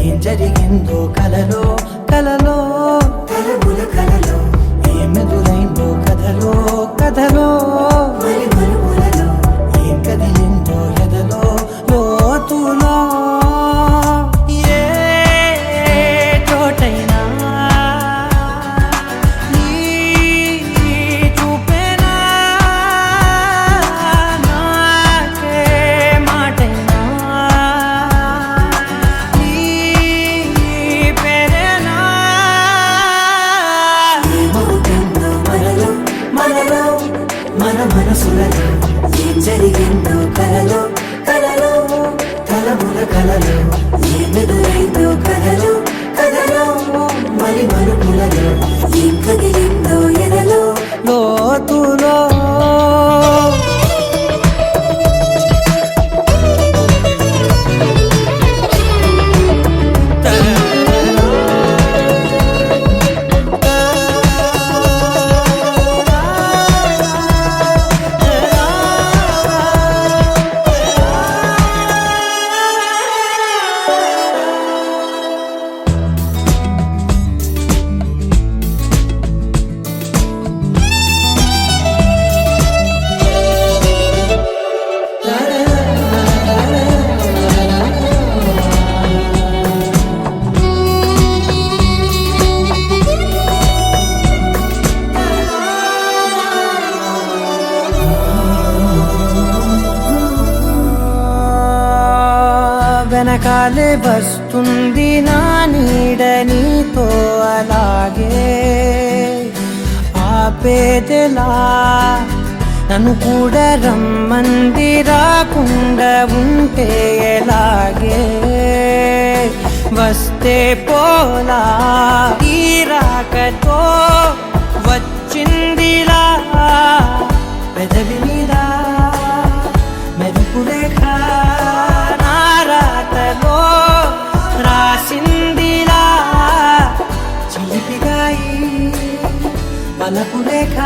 ఏం జరిగిందో కలలో కలలో కలముల కలలో ఏమెదురైందో కథలో కథలో ఏం కదిలిందో ఎదలో లోతులో ఏ చోటైనా నీ చూపేనా నాకే మాటైనా నీ పేరేనా ఏమవుతుందో మనలో మనలో మన మనసులలో ఏం జరిగిందో కలలో కలలో కలముల కలలో ఏమెదురైందో కథలో కథలో మరి మలుపులలో ఏం కదిలిందో ఎదలో లోతులో వెనకాలే వస్తుంది నా నీడ నీతో అలాగే ఆపేదెలా నన్ను కూడా రమ్మంది రాకుండా ఉంటే ఎలాగే వస్తే పోలా ఈ రాకతో వచ్చిందిలా పెదవి మీద మెరుపు రేఖ రాతలో రాసిందిలా చిలిపిగాయి మనకు రేఖ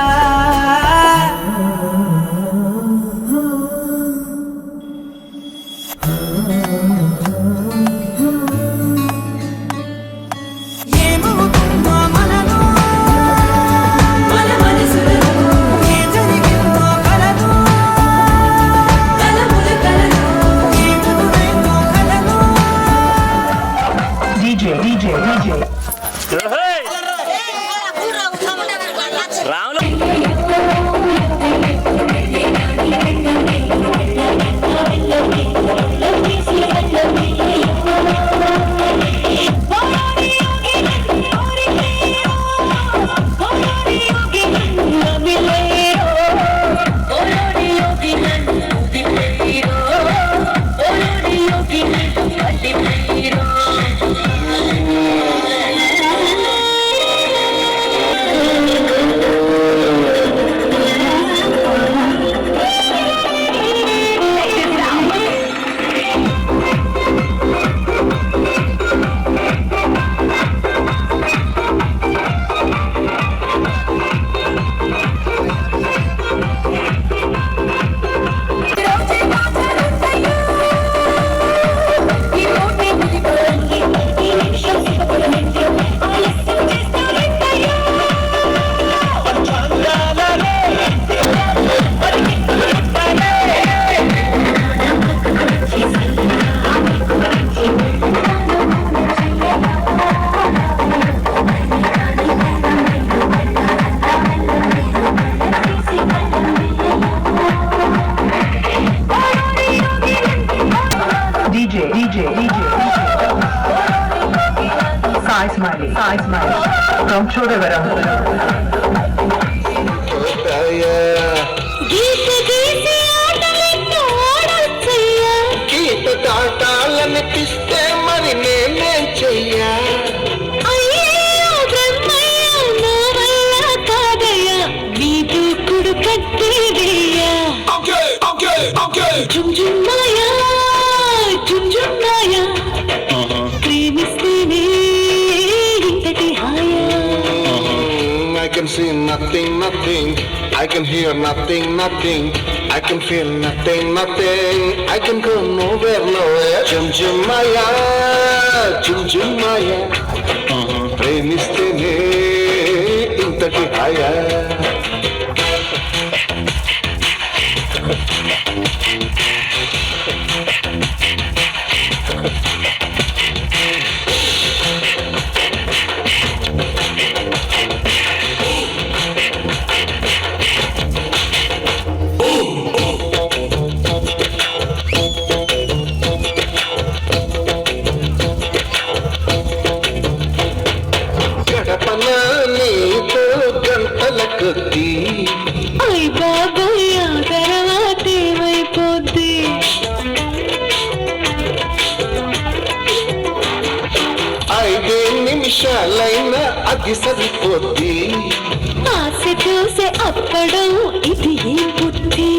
ఏమవుతుందో మనలో మన మనసులలో ఏం జరిగిందో కలలో కలముల కలలో ఏమెదురైందో కథలో DJ Ramulu Sai Smiley from Chodavaram. గీత దాటాలనిపిస్తే మరి నేనేం చెయ్యా I can see nothing. I I can hear nothing, nothing. I can feel nothing, nothing. I can go nowhere, nowhere. Jum jum maya, jum jum maya. ప్రేమిస్తేనే ఇంతటి హాయా. గడపన నీతో గంటల కొద్దీ అయ్ బాబోయ్ ఆ తర్వాత ఏమైపోద్ది 5 నిమిషాలైనా అది సరిపోద్ది. ఆశ చూసే అప్పడం ఇది ఏ బుద్ధి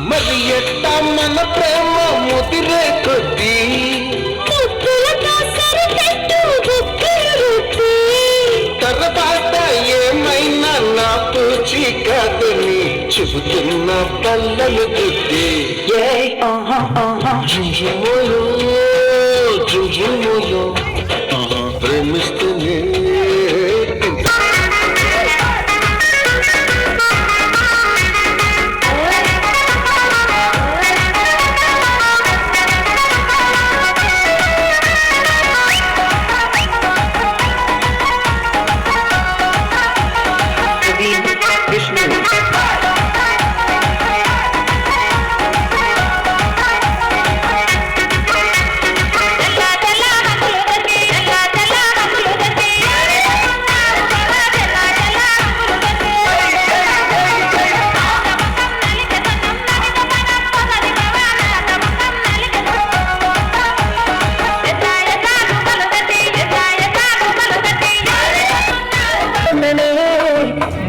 మరి ఎట్టా మన ప్రేమ ముదిరే కొద్దీ ముద్దులతో సరిపెట్టు బుక్కులు రుద్ది తర్వాత ఏమైనా నా పూచి కాదని చెబుతున్న పల్లలు బుద్ధి. జుజుమోయో జుజుమోయో ప్రేమిస్తూనే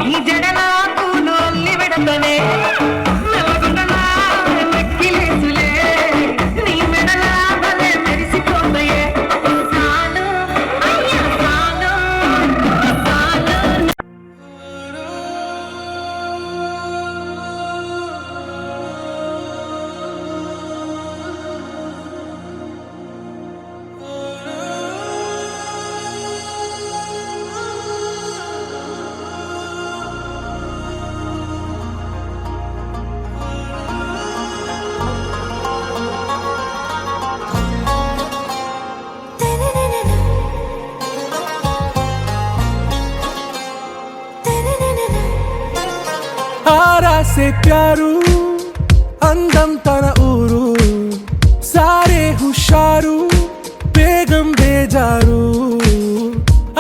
ఈ జగనాకు నొల్లి విడతనే నల్లగుండలా నెక్కిలేసులే నీ మెడలా భలే మెరిసిపోతాయే సాలు అయ్యా సాలు సాలు. आरा से प्यारू అందం తన ఊరు సారే హుషారు బేగం బేజారు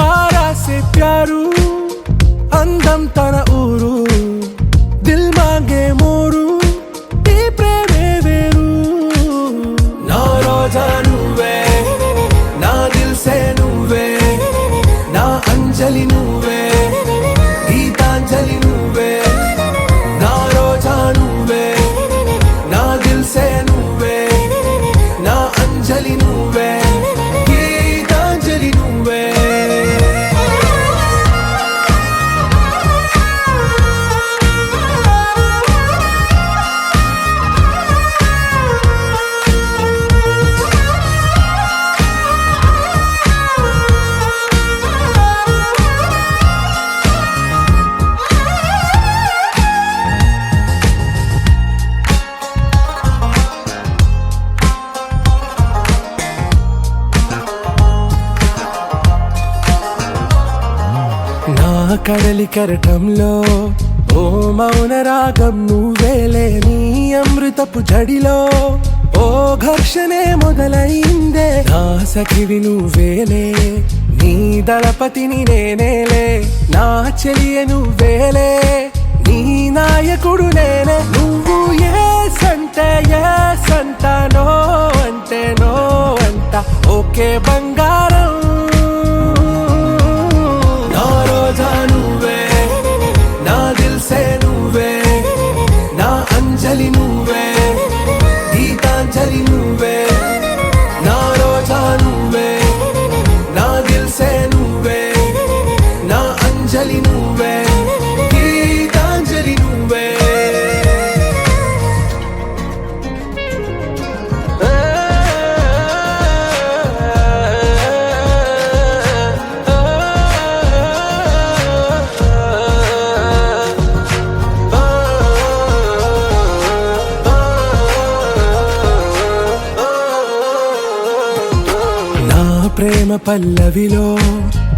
ఆరా से प्यारू అందం తన ఊరు దిల్ మాంగే మోరు ఈ ప్రేమే వేరు నా రోజా నువ్వే నా దిల్ సే నువ్వే నా అంజలి నువ్వే గీతాంజలి నువ్వే నా రోజా నువ్వే నా దిల్ సే నువ్వే నా అంజలి నువ్వే గీతాంజలి నువ్వే నా కడలి కరటంలో ఓ మౌన రాగం నువ్వేలే నీ అమృతపు జడిలో ఓ ఘర్షణే మొదలైందే నా సఖివి నువ్వేలే నీ దళపతిని నేనేలే నా చెలియ నువ్వేలే నీ నాయకుడు నేనే నువ్వు ఏ సంట నో అంటే నో అంట ఓకే బంగారం నా రోజా నువ్వే నా దిల్ సే నువ్వే నా అంజలి నువ్వే గీతాంజలి నువ్వే నా రోజా నువ్వే నా దిల్ సే నువ్వే నా అంజలి నువ్వే గీతాంజలి నువ్వే ప్రేమ పల్లవిలో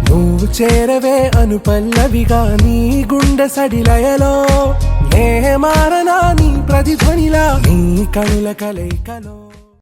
నువ్వు చేరవే అను పల్లవిగా నీ గుండె సడిలయలో నే మారనా నీ ప్రతిధ్వనిలా నీ కనుల కలయికలో